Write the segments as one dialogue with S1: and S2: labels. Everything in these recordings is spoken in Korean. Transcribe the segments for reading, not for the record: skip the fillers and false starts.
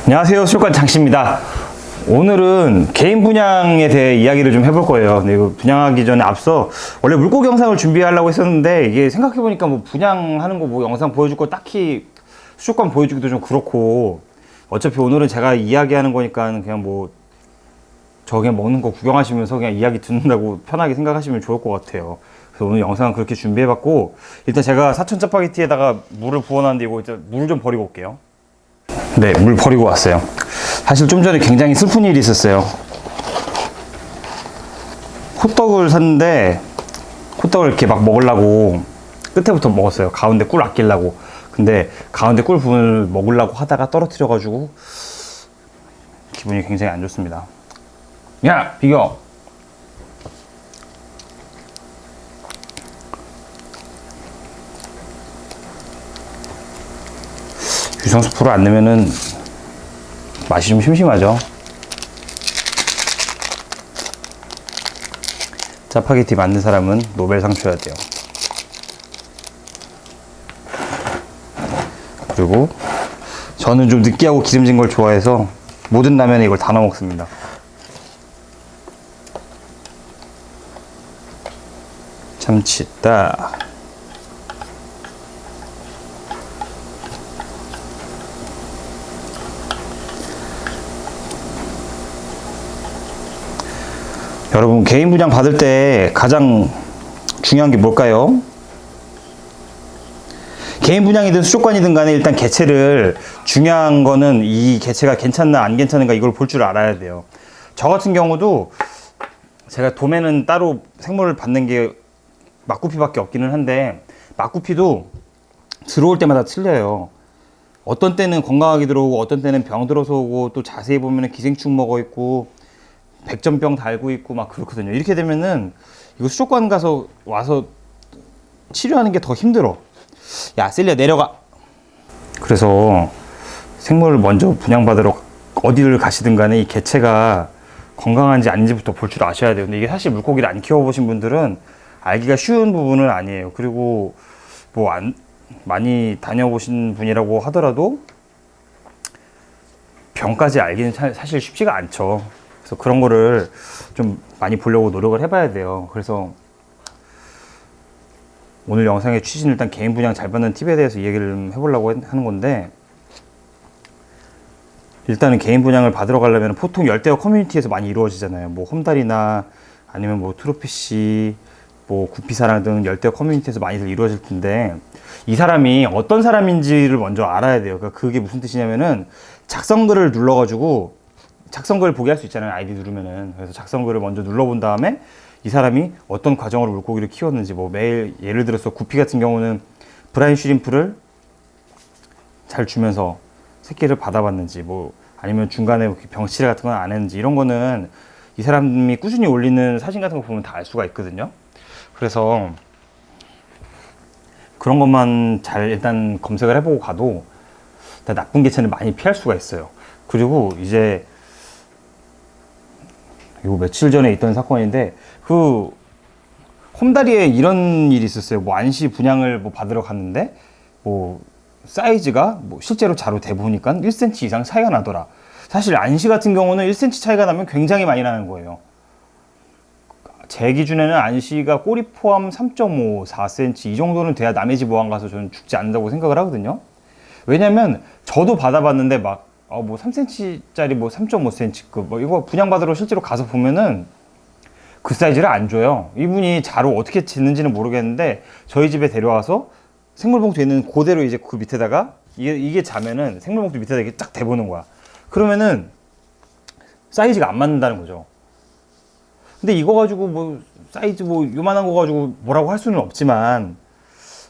S1: 안녕하세요, 수족관 장씨입니다. 오늘은 개인 분양에 대해 이야기를 좀 해볼 거예요. 근데 이거 분양하기 전에 앞서 원래 물고기 영상을 준비하려고 했었는데 이게 생각해보니까 뭐 분양하는 거 뭐 영상 보여줄 거 딱히 수족관 보여주기도 좀 그렇고, 어차피 오늘은 제가 이야기하는 거니까 그냥 뭐 저 그냥 먹는 거 구경하시면서 그냥 이야기 듣는다고 편하게 생각하시면 좋을 것 같아요. 그래서 오늘 영상은 그렇게 준비해봤고, 일단 제가 사천 짜파게티에다가 물을 부어놨는데 이거 일단 물을 좀 버리고 올게요. 네, 물 버리고 왔어요. 사실 좀 전에 굉장히 슬픈 일이 있었어요. 호떡을 샀는데 호떡을 이렇게 막 먹으려고 끝에부터 먹었어요. 가운데 꿀 아끼려고. 근데 가운데 꿀 부분을 먹으려고 하다가 떨어뜨려 가지고 기분이 굉장히 안 좋습니다. 야, 비겨. 유성수프를 안 넣으면은 맛이 좀 심심하죠. 짜파게티 만든 사람은 노벨상 줘야 돼요. 그리고 저는 좀 느끼하고 기름진 걸 좋아해서 모든 라면에 이걸 다 넣어 먹습니다. 참치다. 여러분, 개인 분양 받을 때 가장 중요한 게 뭘까요? 개인 분양이든 수족관이든 간에 일단 개체를, 중요한 거는 이 개체가 괜찮나 안 괜찮은가 이걸 볼 줄 알아야 돼요. 저 같은 경우도 제가 도매는 따로 생물을 받는 게 막구피밖에 없기는 한데, 막구피도 들어올 때마다 틀려요. 어떤 때는 건강하게 들어오고 어떤 때는 병 들어서 오고, 또 자세히 보면 기생충 먹어 있고 백전병 달고 있고 막 그렇거든요. 이렇게 되면은 이거 수족관 가서 와서 치료하는 게 더 힘들어. 야, 셀리야 내려가. 그래서 생물을 먼저 분양받으러 어디를 가시든 간에 이 개체가 건강한지 아닌지부터 볼 줄 아셔야 돼요. 근데 이게 사실 물고기를 안 키워보신 분들은 알기가 쉬운 부분은 아니에요. 그리고 뭐 많이 다녀보신 분이라고 하더라도 병까지 알기는 사실 쉽지가 않죠. 그래서 그런 거를 좀 많이 보려고 노력을 해봐야 돼요. 그래서 오늘 영상의 취지는 일단 개인 분양 잘 받는 팁에 대해서 얘기를 좀 해보려고 하는 건데, 일단은 개인 분양을 받으러 가려면 보통 열대어 커뮤니티에서 많이 이루어지잖아요. 뭐 홈달이나 아니면 뭐 트로피시, 뭐 구피사랑 등 열대어 커뮤니티에서 많이들 이루어질 텐데, 이 사람이 어떤 사람인지를 먼저 알아야 돼요. 그러니까 그게 무슨 뜻이냐면은, 작성글을 눌러가지고 작성글 보게 할 수 있잖아요. 아이디 누르면은. 그래서 작성글을 먼저 눌러본 다음에 이 사람이 어떤 과정으로 물고기를 키웠는지, 뭐 매일 예를 들어서 구피 같은 경우는 브라인 슈림프를 잘 주면서 새끼를 받아봤는지, 뭐 아니면 중간에 병치레 같은 건 안 했는지, 이런 거는 이 사람이 꾸준히 올리는 사진 같은 거 보면 다 알 수가 있거든요. 그래서 그런 것만 잘 일단 검색을 해보고 가도 나쁜 개체는 많이 피할 수가 있어요. 그리고 이제 요 며칠 전에 있던 사건인데, 그 홈다리에 이런 일이 있었어요. 뭐 안시 분양을 뭐 받으러 갔는데 뭐 사이즈가 뭐 실제로 자로 대보니까 1cm 이상 차이가 나더라. 사실 안시 같은 경우는 1cm 차이가 나면 굉장히 많이 나는 거예요. 제 기준에는 안시가 꼬리 포함 3.5, 4cm 이 정도는 돼야 남의 집 어항 가서 저는 죽지 않는다고 생각을 하거든요. 왜냐면 저도 받아봤는데 막 뭐 3cm짜리 뭐 3.5cm급 뭐 이거 분양받으러 실제로 가서 보면은 그 사이즈를 안 줘요. 이분이 자로 어떻게 짓는지는 모르겠는데 저희 집에 데려와서 생물봉투에 있는 그대로 이제 그 밑에다가 이게 자면은 생물봉투 밑에다 이렇게 딱 대보는 거야. 그러면은 사이즈가 안 맞는다는 거죠. 근데 이거 가지고 뭐 사이즈 뭐 요만한 거 가지고 뭐라고 할 수는 없지만,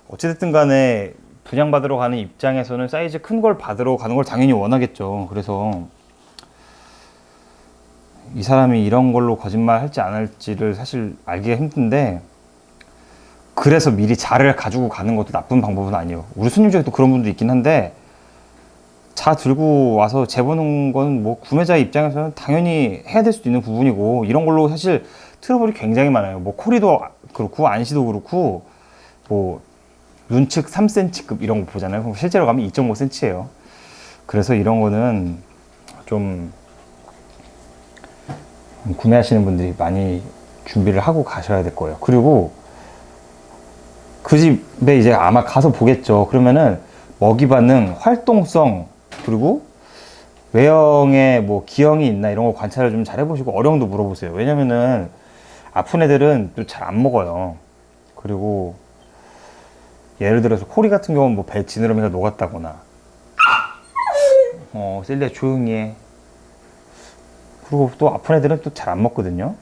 S1: 어찌됐든 간에 분양받으러 가는 입장에서는 사이즈 큰 걸 받으러 가는 걸 당연히 원하겠죠. 그래서 이 사람이 이런 걸로 거짓말 할지 안 할지를 사실 알기가 힘든데, 그래서 미리 자를 가지고 가는 것도 나쁜 방법은 아니에요. 우리 손님 중에도 그런 분도 있긴 한데, 자 들고 와서 재보는 건 뭐 구매자의 입장에서는 당연히 해야 될 수도 있는 부분이고, 이런 걸로 사실 트러블이 굉장히 많아요. 뭐 코리도 그렇고 안시도 그렇고, 뭐 눈측 3cm급 이런 거 보잖아요. 그럼 실제로 가면 2.5cm예요. 그래서 이런 거는 좀 구매하시는 분들이 많이 준비를 하고 가셔야 될 거예요. 그리고 그 집에 이제 아마 가서 보겠죠. 그러면은 먹이 반응, 활동성, 그리고 외형에 뭐 기형이 있나 이런 거 관찰을 좀 잘 해보시고 어령도 물어보세요. 왜냐면은 아픈 애들은 또 잘 안 먹어요. 그리고 예를 들어서 코리 같은 경우는 뭐 배 지느러미가 녹았다거나, 셀리야 조용히 해. 그리고 또 아픈 애들은 또 잘 안 먹거든요.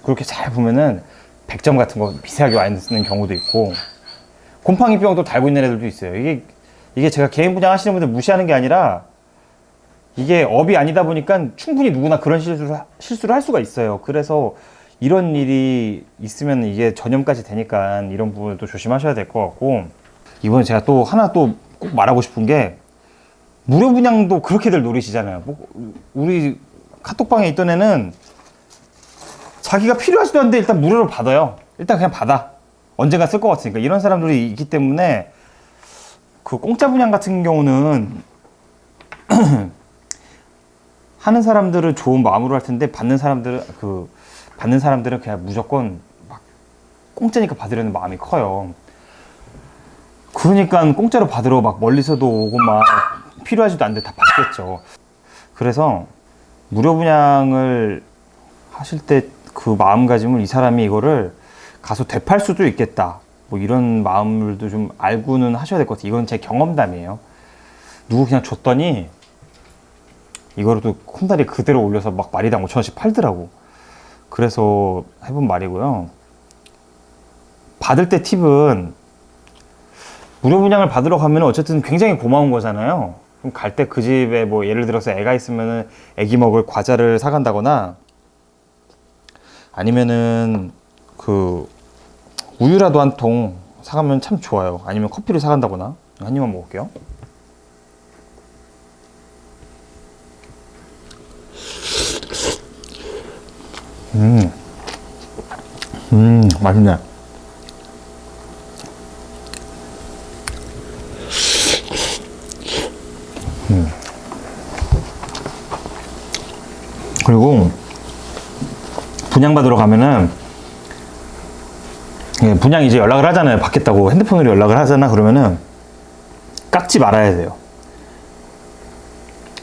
S1: 그렇게 잘 보면은 백점 같은 거 미세하게 와 있는 경우도 있고, 곰팡이병도 달고 있는 애들도 있어요. 이게 제가 개인 분양 하시는 분들 무시하는 게 아니라, 이게 업이 아니다 보니까 충분히 누구나 그런 실수를 할 수가 있어요. 그래서 이런 일이 있으면 이게 전염까지 되니까 이런 부분도 조심하셔야 될 것 같고, 이번에 제가 또 하나 또 꼭 말하고 싶은 게, 무료 분양도 그렇게들 노리시잖아요. 우리 카톡방에 있던 애는 자기가 필요하지도 않는데 일단 무료로 받아요. 일단 그냥 받아. 언젠가 쓸 것 같으니까. 이런 사람들이 있기 때문에 그 공짜 분양 같은 경우는 하는 사람들은 좋은 마음으로 할 텐데 받는 사람들은 그냥 무조건 막 공짜니까 받으려는 마음이 커요. 그러니까 공짜로 받으러 막 멀리서도 오고 막 필요하지도 않는데 다 받겠죠. 그래서 무료 분양을 하실 때 그 마음가짐을, 이 사람이 이거를 가서 되팔 수도 있겠다, 뭐 이런 마음을도 좀 알고는 하셔야 될 것 같아요. 이건 제 경험담이에요. 누구 그냥 줬더니 이거를 또 홈다리 그대로 올려서 막 마리당 5,000원씩 팔더라고. 그래서 해본 말이고요. 받을 때 팁은, 무료 분양을 받으러 가면 어쨌든 굉장히 고마운 거잖아요. 그럼 갈 때 그 집에 뭐 예를 들어서 애가 있으면은 애기 먹을 과자를 사간다거나, 아니면은 그 우유라도 한 통 사가면 참 좋아요. 아니면 커피를 사간다거나. 한 입만 먹을게요. 맛있네. 그리고 분양받으러 가면은, 분양 이제 연락을 하잖아요. 받겠다고 핸드폰으로 연락을 하잖아. 그러면은 깎지 말아야 돼요.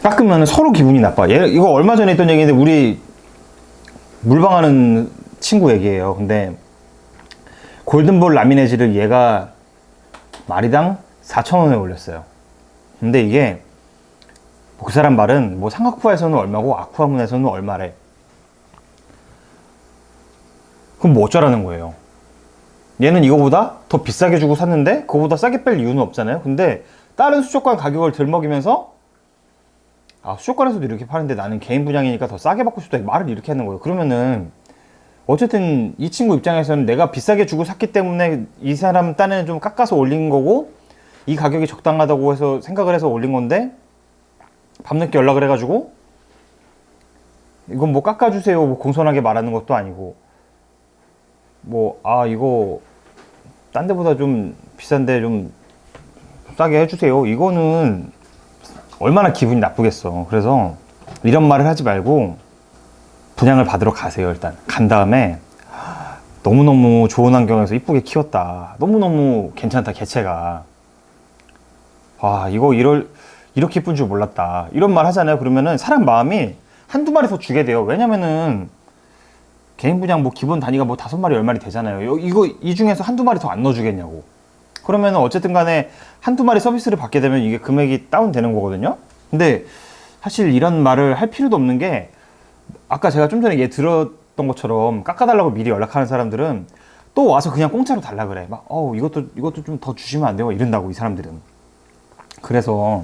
S1: 깎으면 서로 기분이 나빠. 이거 얼마 전에 했던 얘기인데, 우리 물방하는 친구 얘기예요. 근데 골든볼 라미네즈를 얘가 마리당 4,000원에 올렸어요. 근데 이게 그 사람 말은 뭐 상하쿠아에서는 얼마고 아쿠아문에서는 얼마래. 그럼 뭐 어쩌라는 거예요. 얘는 이거보다 더 비싸게 주고 샀는데 그거보다 싸게 뺄 이유는 없잖아요. 근데 다른 수족관 가격을 들먹이면서, 수족관에서도 이렇게 파는데 나는 개인 분양이니까 더 싸게 받고 싶다, 말을 이렇게 하는 거예요. 그러면은 어쨌든 이 친구 입장에서는 내가 비싸게 주고 샀기 때문에 이 사람 딴에는 좀 깎아서 올린 거고, 이 가격이 적당하다고 해서 생각을 해서 올린 건데, 밤늦게 연락을 해가지고 이건 뭐 깎아주세요 뭐 공손하게 말하는 것도 아니고, 뭐 이거 딴 데보다 좀 비싼데 좀 싸게 해주세요, 이거는 얼마나 기분이 나쁘겠어. 그래서 이런 말을 하지 말고 분양을 받으러 가세요. 일단 간 다음에 너무너무 좋은 환경에서 이쁘게 키웠다, 너무너무 괜찮다, 개체가, 이거 이렇게 이쁜 줄 몰랐다, 이런 말 하잖아요. 그러면은 사람 마음이 한두 마리 더 주게 돼요. 왜냐면은 개인 분양 뭐 기본 단위가 뭐 5마리 10마리 되잖아요. 이 중에서 한두 마리 더 안 넣어주겠냐고. 그러면은 어쨌든 간에 한두 마리 서비스를 받게 되면 이게 금액이 다운되는 거거든요. 근데 사실 이런 말을 할 필요도 없는 게, 아까 제가 좀 전에 얘 들었던 것처럼 깎아달라고 미리 연락하는 사람들은 또 와서 그냥 공짜로 달라 그래. 막 이것도 좀 더 주시면 안 돼요, 이런다고, 이 사람들은. 그래서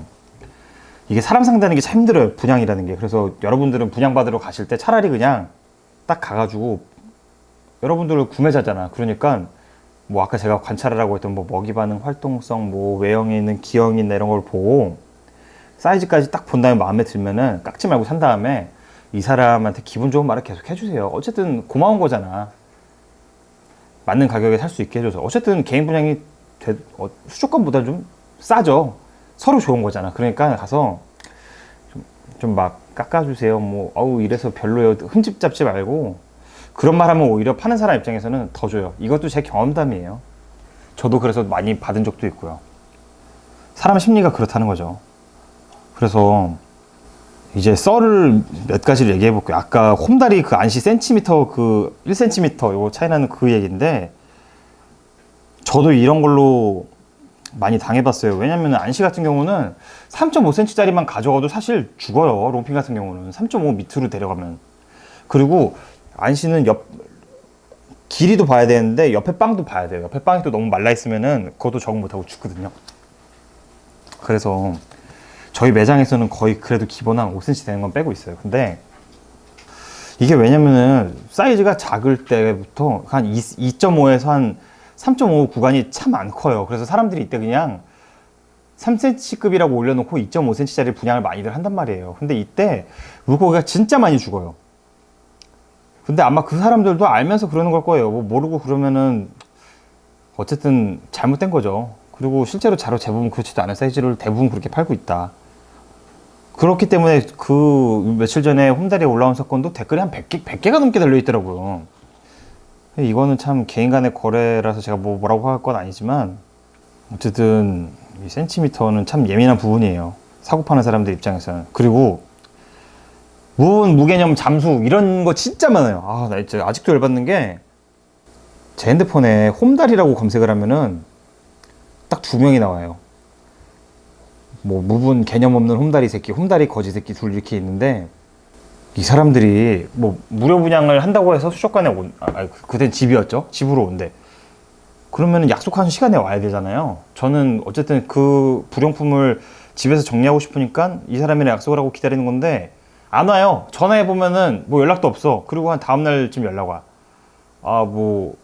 S1: 이게 사람 상대하는 게 참 힘들어요, 분양이라는 게. 그래서 여러분들은 분양 받으러 가실 때 차라리 그냥 딱 가가지고, 여러분들은 구매자잖아. 그러니까 뭐 아까 제가 관찰하라고 했던 뭐 먹이 반응, 활동성, 뭐 외형에 있는 기형이 있나 이런 걸 보고 사이즈까지 딱 본 다음에 마음에 들면은 깎지 말고 산 다음에 이 사람한테 기분 좋은 말을 계속 해주세요. 어쨌든 고마운 거잖아. 맞는 가격에 살 수 있게 해줘서. 어쨌든 개인 분양이 수족관보다 좀 싸죠. 서로 좋은 거잖아. 그러니까 가서 좀 좀 막 깎아주세요. 뭐 어우 이래서 별로예요. 흠집 잡지 말고 그런 말 하면 오히려 파는 사람 입장에서는 더 줘요. 이것도 제 경험담이에요. 저도 그래서 많이 받은 적도 있고요. 사람 심리가 그렇다는 거죠. 그래서 이제 썰을 몇 가지를 얘기해 볼게요. 아까 홈다리 그 안시 센티미터 그 1cm 요거 차이 나는 그 얘기인데 저도 이런 걸로 많이 당해봤어요. 왜냐면 안시 같은 경우는 3.5cm짜리만 가져가도 사실 죽어요. 롱핀 같은 경우는 3.5 밑으로 데려가면. 그리고 안시는 길이도 봐야 되는데 옆에 빵도 봐야 돼요. 옆에 빵이 또 너무 말라 있으면은 그것도 적응 못하고 죽거든요. 그래서 저희 매장에서는 거의 그래도 기본 한 5cm 되는 건 빼고 있어요. 근데 이게 왜냐면은 사이즈가 작을 때부터 한 2.5에서 한 3.5 구간이 참 안 커요. 그래서 사람들이 이때 그냥 3cm급이라고 올려놓고 2.5cm짜리 분양을 많이들 한단 말이에요. 근데 이때 물고기가 진짜 많이 죽어요. 근데 아마 그 사람들도 알면서 그러는 걸 거예요. 뭐 모르고 그러면은 어쨌든 잘못된 거죠. 그리고 실제로 자로 대부분 그렇지도 않은 사이즈를 대부분 그렇게 팔고 있다. 그렇기 때문에 그 며칠 전에 홈다리에 올라온 사건도 댓글이 한 100개가 넘게 달려있더라고요. 이거는 참 개인 간의 거래라서 제가 뭐라고 할 건 아니지만 어쨌든 이 센티미터는 참 예민한 부분이에요. 사고 파는 사람들 입장에서는. 그리고 무개념 잠수 이런 거 진짜 많아요. 아, 나 진짜 아직도 열받는 게 제 핸드폰에 홈다리라고 검색을 하면은 딱 2명이 나와요. 뭐 무분 개념 없는 홈다리 새끼, 홈다리 거지 새끼 둘 이렇게 있는데 이 사람들이 뭐 무료 분양을 한다고 해서 수족관에 그땐 집이었죠. 집으로 온대. 그러면 약속한 시간에 와야 되잖아요. 저는 어쨌든 그 불용품을 집에서 정리하고 싶으니까 이 사람이랑 약속을 하고 기다리는 건데 안 와요. 전화해 보면은 뭐 연락도 없어. 그리고 한 다음 날쯤 연락 와. 아, 뭐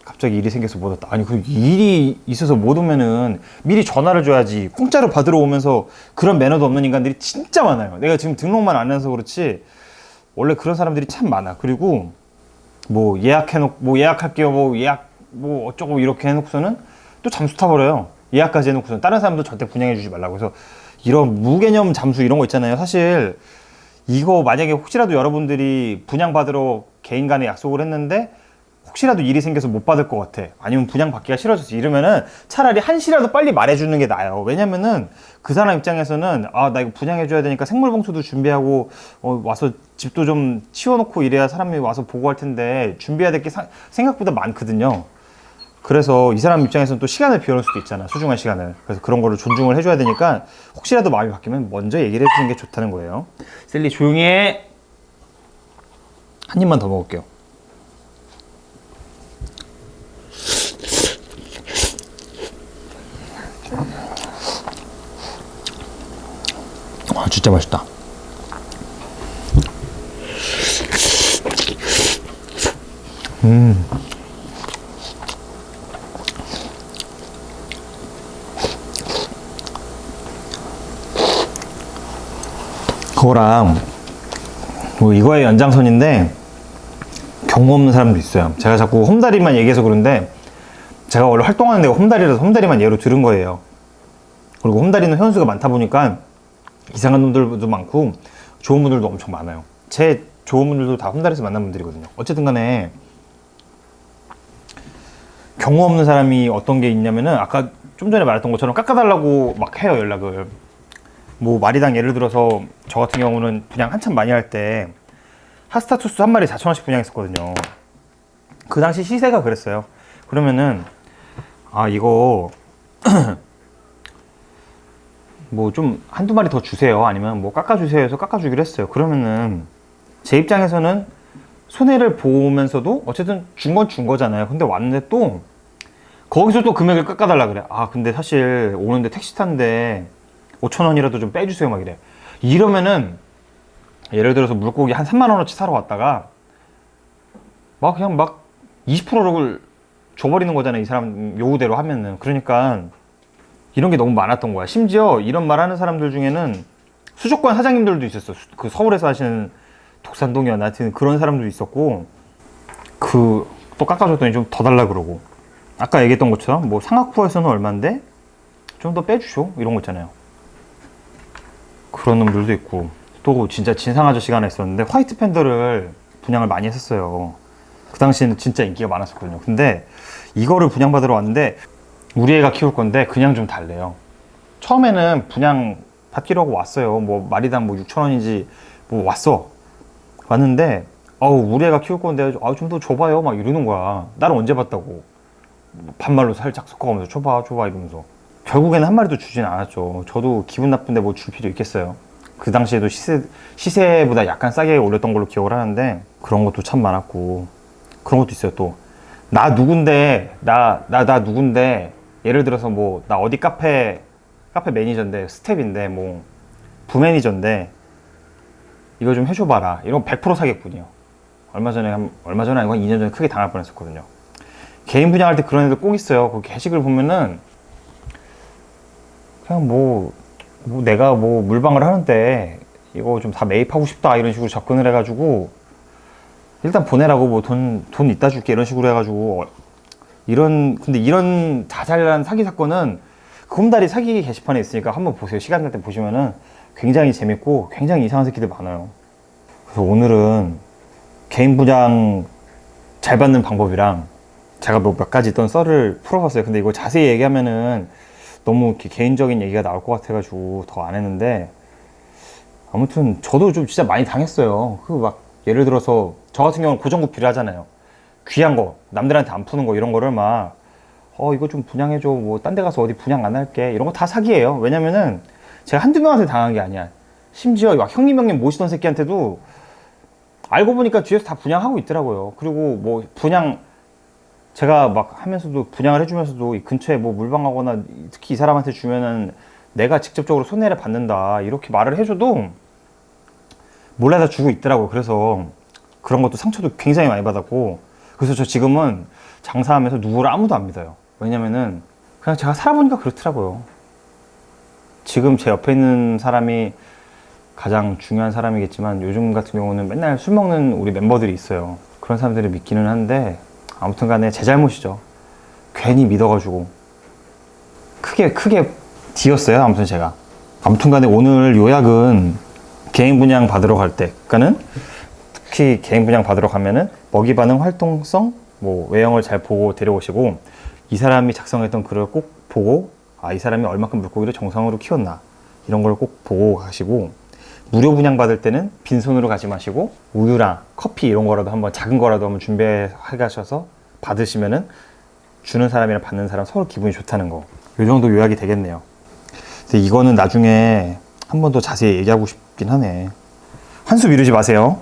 S1: 갑자기 일이 생겨서 못 왔다. 아니, 그 일이 있어서 못 오면은 미리 전화를 줘야지. 공짜로 받으러 오면서 그런 매너도 없는 인간들이 진짜 많아요. 내가 지금 등록만 안 해서 그렇지 원래 그런 사람들이 참 많아. 그리고 뭐 예약할게요. 뭐 예약 뭐 어쩌고 이렇게 해놓고서는 또 잠수 타버려요. 예약까지 해놓고서는 다른 사람도 절대 분양해 주지 말라고. 그래서 이런 무개념 잠수 이런 거 있잖아요. 사실 이거 만약에 혹시라도 여러분들이 분양받으러 개인 간에 약속을 했는데 혹시라도 일이 생겨서 못 받을 것 같아. 아니면 분양받기가 싫어져서 이러면은 차라리 한시라도 빨리 말해주는 게 나아요. 왜냐면은 그 사람 입장에서는 아, 나 이거 분양해줘야 되니까 생물봉투도 준비하고 와서 집도 좀 치워놓고 이래야 사람이 와서 보고 할 텐데 준비해야 될 게 생각보다 많거든요. 그래서 이 사람 입장에서는 또 시간을 비워놓을 수도 있잖아. 소중한 시간을. 그래서 그런 거를 존중을 해줘야 되니까 혹시라도 마음이 바뀌면 먼저 얘기를 해주는 게 좋다는 거예요. 셀리 조용히 해. 한 입만 더 먹을게요. 아, 진짜 맛있다. 그거랑 뭐 이거의 연장선인데 경험 없는 사람도 있어요. 제가 자꾸 홈다리만 얘기해서 그런데 제가 원래 활동하는 데가 홈다리라서 홈다리만 예로 들은 거예요. 그리고 홈다리는 현수가 많다 보니까 이상한 놈들도 많고 좋은 분들도 엄청 많아요. 제 좋은 분들도 다 홈다리에서 만난 분들이거든요. 어쨌든 간에 경험 없는 사람이 어떤 게 있냐면은 아까 좀 전에 말했던 것처럼 깎아달라고 막 해요, 연락을. 뭐 마리당 예를 들어서 저 같은 경우는 분양 한참 많이 할 때 하스타투스 한 마리 4,000원씩 분양했었거든요. 그 당시 시세가 그랬어요. 그러면은 아, 이거 뭐 좀 한두 마리 더 주세요. 아니면 뭐 깎아주세요 해서 깎아주기로 했어요. 그러면은 제 입장에서는 손해를 보면서도 어쨌든 준 건 준 거잖아요. 근데 왔는데 또 거기서 또 금액을 깎아달라 그래. 아, 근데 사실 오는데 택시 탔는데 5,000원이라도 좀 빼주세요 막 이래. 이러면은 예를 들어서 물고기 한 3만원어치 사러 왔다가 막 그냥 막 20%를 줘버리는 거잖아요. 이 사람 요구대로 하면은. 그러니까 이런 게 너무 많았던 거야. 심지어 이런 말 하는 사람들 중에는 수족관 사장님들도 있었어. 그 서울에서 하시는 독산동이나 하여튼 그런 사람도 있었고, 그 또 깎아줬더니 좀 더 달라 그러고, 아까 얘기했던 것처럼 뭐 상하쿠에서는 얼마인데 좀 더 빼주쇼 이런 거 있잖아요. 그런 놈들도 있고, 또 진짜 진상 아저씨가 하나 있었는데 화이트 팬더를 분양을 많이 했었어요. 그 당시에는 진짜 인기가 많았었거든요. 근데 이거를 분양받으러 왔는데 우리 애가 키울 건데 그냥 좀 달래요. 처음에는 분양 받기로 하고 왔어요. 뭐 마리당 뭐 6,000원인지 뭐 왔는데 우리 애가 키울 건데 좀 더 줘봐요 막 이러는 거야. 나를 언제 봤다고. 반말로 살짝 섞어가면서 줘봐 이러면서. 결국에는 한 마리도 주진 않았죠. 저도 기분 나쁜데 뭐 줄 필요 있겠어요. 그 당시에도 시세보다 약간 싸게 올렸던 걸로 기억을 하는데 그런 것도 참 많았고. 그런 것도 있어요. 또 나 누군데 예를 들어서 뭐 나 어디 카페 매니저인데 스텝인데 뭐 부매니저인데 이거 좀 해줘봐라. 이런 100% 사기꾼이에요. 얼마 전에 아니고 한 2년 전에 크게 당할 뻔했었거든요. 개인 분양할 때 그런 애들 꼭 있어요. 그 게시글 보면은 그냥 내가 물방을 하는데 이거 좀 다 매입하고 싶다 이런 식으로 접근을 해가지고 일단 보내라고 뭐 돈 이따 줄게 이런 식으로 해가지고 근데 이런 자잘한 사기 사건은 그 홈다리 사기 게시판에 있으니까 한번 보세요. 시간 날 때 보시면은 굉장히 재밌고 굉장히 이상한 새끼들 많아요. 그래서 오늘은 개인 분양 잘 받는 방법이랑 제가 몇 가지 있던 썰을 풀어봤어요. 근데 이거 자세히 얘기하면은 너무 이렇게 개인적인 얘기가 나올 것 같아가지고 더 안 했는데 아무튼 저도 좀 진짜 많이 당했어요. 예를 들어서 저 같은 경우는 고정구피를 하잖아요. 귀한 거 남들한테 안 푸는 거 이런 거를 막 이거 좀 분양해줘 뭐 딴 데 가서 어디 분양 안 할게 이런 거 다 사기예요. 왜냐면은 제가 한두 명한테 당한 게 아니야. 심지어 막 형님 모시던 새끼한테도 알고 보니까 뒤에서 다 분양하고 있더라고요. 그리고 뭐 제가 막 하면서도 분양을 해주면서도 이 근처에 뭐 물방하거나 특히 이 사람한테 주면은 내가 직접적으로 손해를 받는다 이렇게 말을 해줘도 몰래 다 주고 있더라고요. 그래서 그런 것도 상처도 굉장히 많이 받았고 그래서 저 지금은 장사하면서 누구를 아무도 안 믿어요. 왜냐면은 그냥 제가 살아보니까 그렇더라고요. 지금 제 옆에 있는 사람이 가장 중요한 사람이겠지만 요즘 같은 경우는 맨날 술 먹는 우리 멤버들이 있어요. 그런 사람들을 믿기는 한데 아무튼 간에 제 잘못이죠. 괜히 믿어가지고 크게 뒤었어요. 아무튼 제가 아무튼 간에 오늘 요약은 개인 분양 받으러 갈 때 그러니까는 특히 개인 분양 받으러 가면은 먹이 반응 활동성 뭐 외형을 잘 보고 데려오시고 이 사람이 작성했던 글을 꼭 보고 이 사람이 얼마큼 물고기를 정상으로 키웠나 이런 걸 꼭 보고 가시고 무료 분양 받을 때는 빈손으로 가지 마시고 우유랑 커피 이런 거라도 한번 작은 거라도 한번 준비해 가셔서 받으시면은 주는 사람이랑 받는 사람 서로 기분이 좋다는 거. 이 정도 요약이 되겠네요. 근데 이거는 나중에 한 번 더 자세히 얘기하고 싶긴 하네. 한수 미루지 마세요.